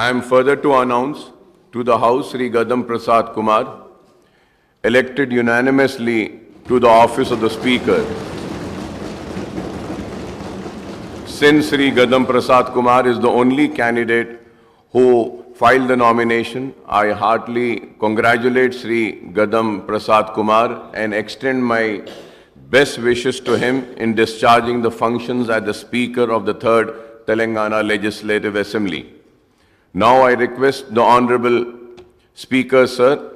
I am further to announce to the House Sri Gaddam Prasad Kumar, elected unanimously to the office of the Speaker. Since Sri Gaddam Prasad Kumar is the only candidate who filed the nomination, I heartily congratulate Sri Gaddam Prasad Kumar and extend my best wishes to him in discharging the functions as the Speaker of the 3rd Telangana Legislative Assembly. Now I request the Honorable Speaker, Sir,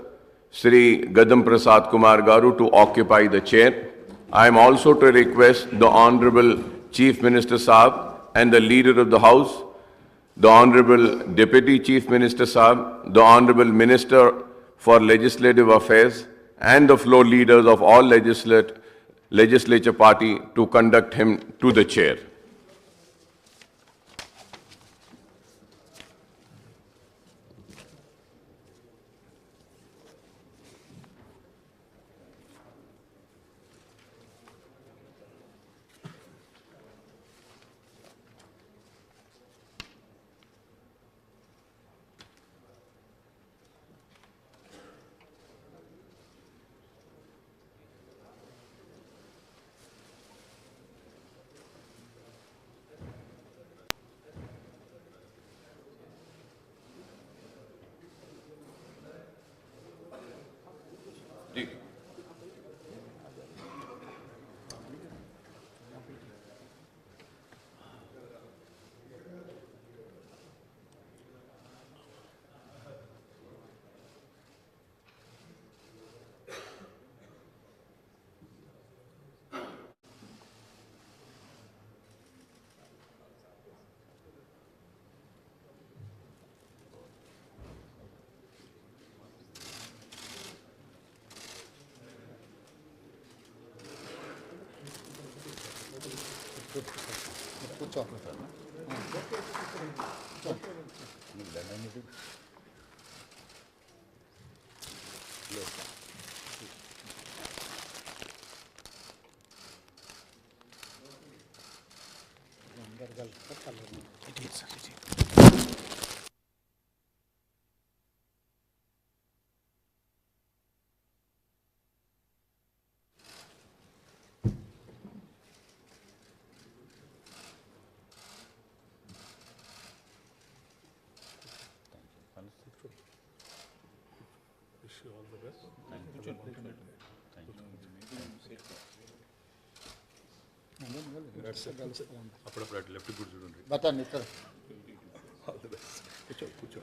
Sri Gaddam Prasad Kumar Garu to occupy the chair. I am also to request the Honorable Chief Minister Saab and the Leader of the House, the Honorable Deputy Chief Minister Saab, the Honorable Minister for Legislative Affairs and the floor leaders of all legislature party to conduct him to the chair. Wish you all the best. Thank you. బతాన్ని sir All the best. Kucho.